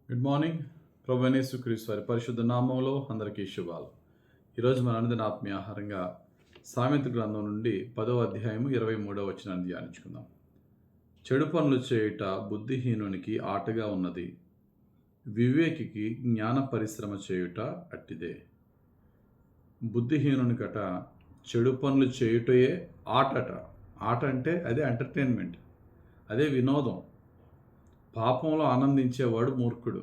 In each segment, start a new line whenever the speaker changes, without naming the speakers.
Good morning. ప్రభువైన యేసుక్రీస్తు వారి పరిశుద్ధ నామములో అందరికీ శుభాలు. ఈరోజు మన అనుదిన ఆత్మీయ ఆహారంగా సామెత గ్రంథం నుండి 10వ అధ్యాయము 23వ వచనాన్ని ధ్యానించుకుందాం. చెడు పనులు చేయుట బుద్ధిహీనునికి ఆటగా ఉన్నది, వివేకికి జ్ఞాన పరిశ్రమ చేయుట అట్టిదే. బుద్ధిహీనునికట చెడు పనులు చేయుటయే ఆటట. ఆట అంటే అదే ఎంటర్టైన్మెంట్, అదే వినోదం. పాపంలో ఆనందించేవాడు మూర్ఖుడు.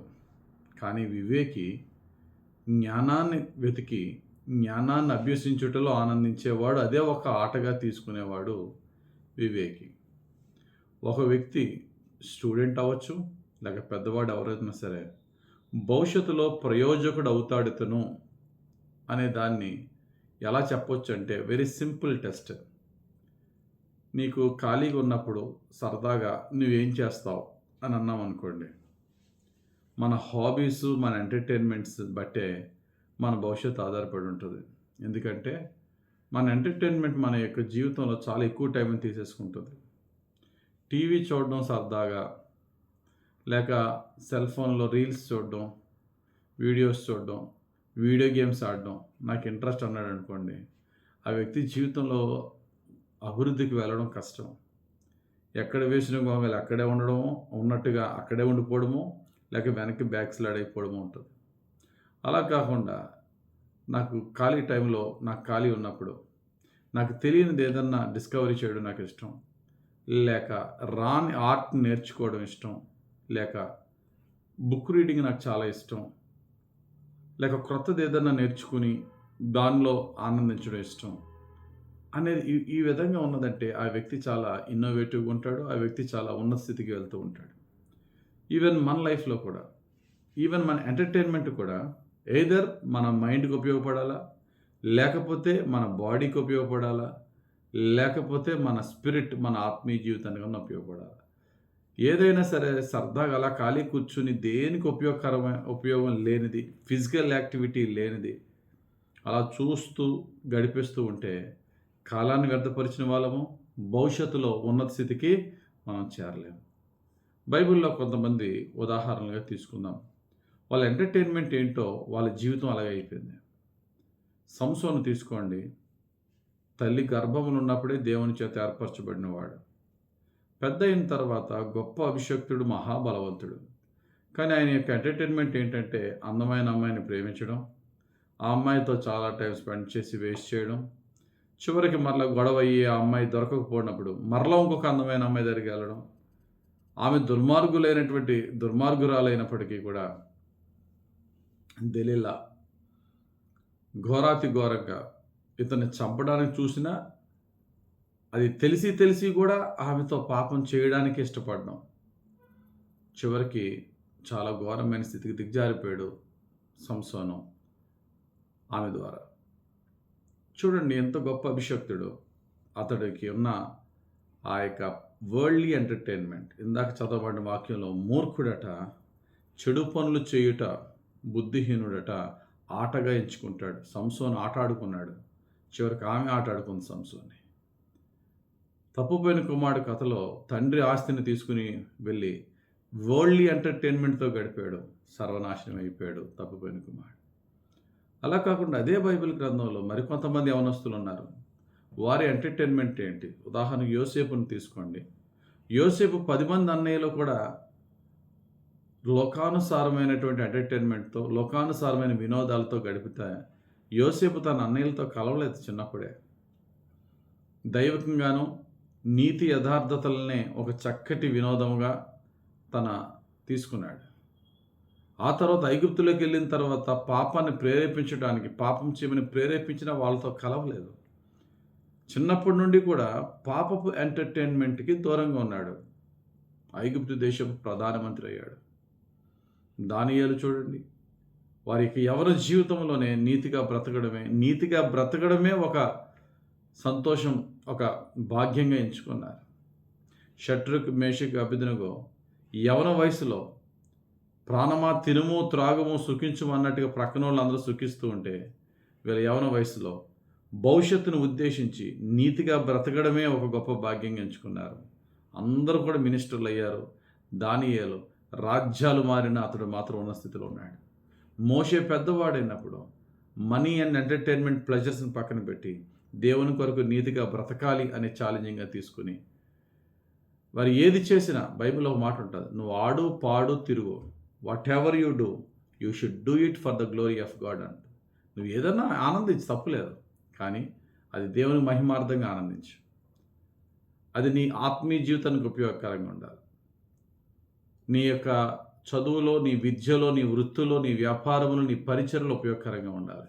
కానీ వివేకి జ్ఞానాన్ని వెతికి జ్ఞానాన్ని అభ్యసించుటలో ఆనందించేవాడు, అదే ఒక ఆటగా తీసుకునేవాడు వివేకి. ఒక వ్యక్తి స్టూడెంట్ అవ్వచ్చు, లేక పెద్దవాడు ఎవరైనా సరే, భవిష్యత్తులో ప్రయోజకుడు అవుతాడు ఇతను అనే దాన్ని ఎలా చెప్పొచ్చు అంటే, వెరీ సింపుల్ టెస్ట్. నీకు ఖాళీగా ఉన్నప్పుడు సరదాగా నువ్వేం చేస్తావు అని అన్నాం అనుకోండి, మన హాబీస్, మన ఎంటర్టైన్మెంట్స్ బట్టే మన భవిష్యత్తు ఆధారపడి ఉంటుంది. ఎందుకంటే మన ఎంటర్టైన్మెంట్ మన యొక్క జీవితంలో చాలా ఎక్కువ టైంని తీసేసుకుంటుంది. టీవీ చూడడం సరదాగా, లేక సెల్ ఫోన్లో రీల్స్ చూడడం, వీడియోస్ చూడడం, వీడియో గేమ్స్ ఆడడం నాకు ఇంట్రెస్ట్ అన్నాడు అనుకోండి, ఆ వ్యక్తి జీవితంలో అభివృద్ధికి వెళ్ళడం కష్టం. ఎక్కడ వేసిన గొంగలు అక్కడే ఉండడము, ఉన్నట్టుగా అక్కడే ఉండిపోవడము, లేక వెనక్కి బ్యాక్ స్లైడ్ అయిపోవడము ఉంటుంది. అలా కాకుండా నాకు ఖాళీ టైంలో, నాకు ఖాళీ ఉన్నప్పుడు నాకు తెలియనిది ఏదన్నా డిస్కవరీ చేయడం నాకు ఇష్టం, లేక రాని ఆర్ట్ నేర్చుకోవడం ఇష్టం, లేక బుక్ రీడింగ్ నాకు చాలా ఇష్టం, లేక క్రొత్తది ఏదన్నా నేర్చుకుని దానిలో ఆనందించడం ఇష్టం అనేది ఈ విధంగా ఉన్నదంటే ఆ వ్యక్తి చాలా ఇన్నోవేటివ్గా ఉంటాడు, ఆ వ్యక్తి చాలా ఉన్నత స్థితికి వెళ్తూ ఉంటాడు. ఈవెన్ మన లైఫ్లో కూడా, ఈవెన్ మన ఎంటర్టైన్మెంట్ కూడా ఎయిదర్ మన మైండ్కి ఉపయోగపడాలా, లేకపోతే మన బాడీకి ఉపయోగపడాలా, లేకపోతే మన స్పిరిట్, మన ఆత్మీయ జీవితానికి కన్నా ఉపయోగపడాలి. ఏదైనా సరే సరదాగా అలా ఖాళీ కూర్చుని దేనికి ఉపయోగం లేనిది, ఫిజికల్ యాక్టివిటీ లేనిది అలా చూస్తూ గడిపేస్తూ ఉంటే కాలాన్ని వ్యర్థపరిచిన వాళ్ళము, భవిష్యత్తులో ఉన్నత స్థితికి మనం చేరలేము. బైబిల్లో కొంతమంది ఉదాహరణలుగా తీసుకుందాం. వాళ్ళ ఎంటర్టైన్మెంట్ ఏంటో వాళ్ళ జీవితం అలాగే అయిపోయింది. సంసోను తీసుకోండి. తల్లి గర్భములు ఉన్నప్పుడే దేవుని చేత ఏర్పరచబడినవాడు. పెద్ద అయిన తర్వాత గొప్ప అభిషక్తుడు, మహాబలవంతుడు. కానీ ఆయన యొక్క ఎంటర్టైన్మెంట్ ఏంటంటే అందమైన అమ్మాయిని ప్రేమించడం, ఆ అమ్మాయితో చాలా టైం స్పెండ్ చేసి వేస్ట్ చేయడం, చివరికి మరలా గొడవ అయ్యి ఆ అమ్మాయి దొరకకపోయినప్పుడు మరలా ఇంకొక అందమైన అమ్మాయి దగ్గరికి వెళ్ళడం. ఆమె దుర్మార్గురాలైనప్పటికీ కూడా దెలీలా ఘోరాతి ఘోరంగా ఇతన్ని చంపడానికి చూసినా అది తెలిసి కూడా ఆమెతో పాపం చేయడానికి ఇష్టపడడం. చివరికి చాలా ఘోరమైన స్థితికి దిగజారిపోయాడు సంసోను ఆమె ద్వారా. చూడండి ఎంత గొప్ప అభిషక్తుడు. అతడికి ఉన్న ఆ యొక్క వరల్డ్లీ ఎంటర్టైన్మెంట్, ఇందాక చదవబడిన వాక్యంలో మూర్ఖుడట చెడు పనులు చేయుట బుద్ధిహీనుడట ఆటగా ఎంచుకుంటాడు. సంసోను ఆట ఆడుకున్నాడు, చివరికి ఆమె ఆట ఆడుకుంది సంసోని. తప్పుపోయిన కుమారుడు కథలో తండ్రి ఆస్తిని తీసుకుని వెళ్ళి వరల్డ్లీ ఎంటర్టైన్మెంట్తో గడిపాడు, సర్వనాశనం అయిపోయాడు తప్పుపోయిన కుమారుడు. అలా కాకుండా అదే బైబిల్ గ్రంథంలో మరికొంతమంది యవనస్తులు ఉన్నారు. వారి ఎంటర్టైన్మెంట్ ఏంటి? ఉదాహరణకు యోసేపుని తీసుకోండి. యోసేపు 10 మంది అన్నయ్యలు కూడా లోకానుసారమైనటువంటి ఎంటర్టైన్మెంట్తో, లోకానుసారమైన వినోదాలతో గడిపితే యోసేపు తన అన్నయ్యలతో కలవలేదు చిన్నప్పుడే. దైవికంగాను నీతి యథార్థతలనే ఒక చక్కటి వినోదముగా తన తీసుకున్నాడు. ఆ తర్వాత ఐగుప్తులోకి వెళ్ళిన తర్వాత పాపాన్ని ప్రేరేపించడానికి, పాపం చేయమని ప్రేరేపించిన వాళ్ళతో కలవలేదు. చిన్నప్పటి నుండి కూడా పాపపు ఎంటర్టైన్మెంట్కి దూరంగా ఉన్నాడు. ఐగుప్తు దేశపు ప్రధానమంత్రి అయ్యాడు. దానియేలు చూడండి, వారికి ఎవరి జీవితంలోనే నీతిగా బ్రతకడమే ఒక సంతోషం, ఒక భాగ్యంగా ఎంచుకున్నారు. షడ్రక్, మేషక్, అబేద్నెగో యవన వయసులో ప్రాణమా తినుము త్రాగము సుఖించము అన్నట్టుగా ప్రక్కన వాళ్ళందరూ సుఖిస్తూ ఉంటే, వీళ్ళ యవన వయసులో భవిష్యత్తును ఉద్దేశించి నీతిగా బ్రతకడమే ఒక గొప్ప భాగ్యంగా ఎంచుకున్నారు. అందరూ కూడా మినిస్టర్లు అయ్యారు. దానియేలు రాజ్యాలు మారిన అతడు మాత్రం ఉన్న స్థితిలో ఉన్నాడు. మోషే పెద్దవాడైనప్పుడు మనీ అండ్ ఎంటర్టైన్మెంట్ ప్లెజర్స్ని పక్కన పెట్టి దేవుని కొరకు నీతిగా బ్రతకాలి అనే ఛాలెంజింగ్గా తీసుకుని వారు ఏది చేసినా బైబిల్లో ఒక మాట ఉంటుంది, నువ్వు ఆడు పాడు తిరుగు, what ever you do you should do it for the glory of God అంట. నువ్వు ఏదన్నా ఆనందించు, తప్పులేదు, కానీ అది దేవుని మహిమార్థంగా ఆనందించు. అది నీ ఆత్మీయ జీవితానికి ఉపయోగకరంగా ఉండాలి. నీ యొక్క చదువులో, నీ విద్యలో, నీ వృత్తిలో, నీ వ్యాపారంలో, నీ పరిచయలో ఉపయోగకరంగా ఉండాలి.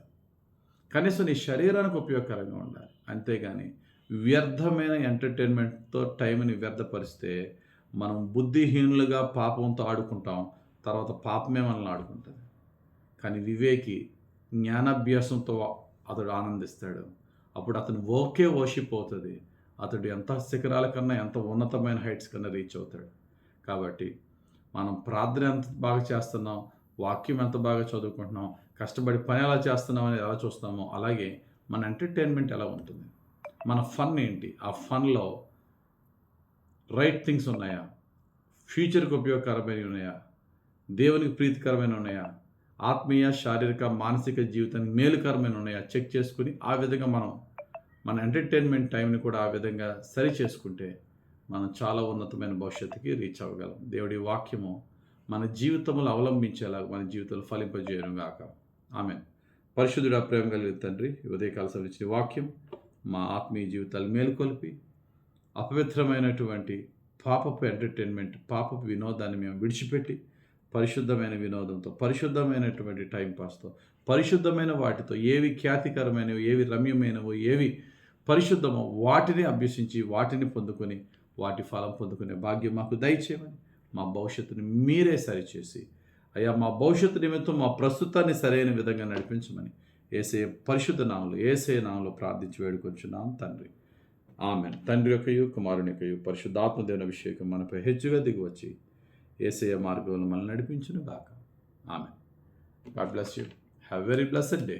కనీసం నీ శరీరానికి ఉపయోగకరంగా ఉండాలి. అంతేగాని వ్యర్థమైన ఎంటర్టైన్మెంట్తో టైంని వ్యర్థపరిస్తే మనం బుద్ధిహీనులుగా పాపంతో ఆడుకుంటాం, తర్వాత పాపమే మనల్ని ఆడుకుంటుంది. కానీ వివేకి జ్ఞానాభ్యాసంతో అతడు ఆనందిస్తాడు. అప్పుడు అతను వర్షిప్ అవుతుంది. అతడు ఎంత శిఖరాల కన్నా, ఎంత ఉన్నతమైన హైట్స్ కన్నా రీచ్ అవుతాడు. కాబట్టి మనం ప్రార్థన ఎంత బాగా చేస్తున్నాం, వాక్యం ఎంత బాగా చదువుకుంటున్నాం, కష్టపడి పని ఎలా చేస్తున్నాం అనేది ఎలా చూస్తామో, అలాగే మన ఎంటర్టైన్మెంట్ ఎలా ఉంటుంది, మన ఫన్ ఏంటి, ఆ ఫన్లో రైట్ థింగ్స్ ఉన్నాయా, ఫ్యూచర్కి ఉపయోగకరమైనవి ఉన్నాయా, దేవునికి ప్రీతికరమైన ఉన్నాయా, ఆత్మీయ, శారీరక, మానసిక జీవితానికి మేలుకరమైన ఉన్నాయా చెక్ చేసుకుని ఆ విధంగా మనం మన ఎంటర్టైన్మెంట్ టైంని కూడా ఆ విధంగా సరి చేసుకుంటే మనం చాలా ఉన్నతమైన భవిష్యత్తుకి రీచ్ అవ్వగలం. దేవుడి వాక్యము మన జీవితంలో అవలంబించేలాగా మన జీవితంలో ఫలింపజేయడం గాక. ఆమేన్. పరిశుద్ధుడా, ప్రేమ కలిగిన తండ్రి, ఉదయకాల సమయించిన వాక్యం మా ఆత్మీయ జీవితాలు మేలుకొల్పి అపవిత్రమైనటువంటి పాపపు ఎంటర్టైన్మెంట్, పాపపు వినోదాన్ని మేము విడిచిపెట్టి పరిశుద్ధమైన వినోదంతో, పరిశుద్ధమైనటువంటి టైంపాస్తో, పరిశుద్ధమైన వాటితో, ఏవి ఖ్యాతికరమైనవి, ఏవి రమ్యమైనవో, ఏవి పరిశుద్ధమో వాటిని అభ్యసించి వాటిని పొందుకొని వాటి ఫలం పొందుకునే భాగ్యం మాకు దయచేయమని, మా భవిష్యత్తుని మీరే సరిచేసి అయ్యా, మా భవిష్యత్తు నిమిత్తం మా ప్రస్తుతాన్ని సరైన విధంగా నడిపించమని యేసయ్య పరిశుద్ధ నామములో, యేసయ్య నామములో ప్రార్థించి వేడుకొంచున్నాం తండ్రి. ఆమేన్. తండ్రి యొక్కయు, కుమారుని యొక్కయు, పరిశుద్ధాత్మ దేవుని అభిషేకం మనపై హెచ్చుగా దిగివచ్చి యేసయ్య మార్గంలో మనల్ని నడిపించును గాక. Amen. God bless you. Have very blessed day.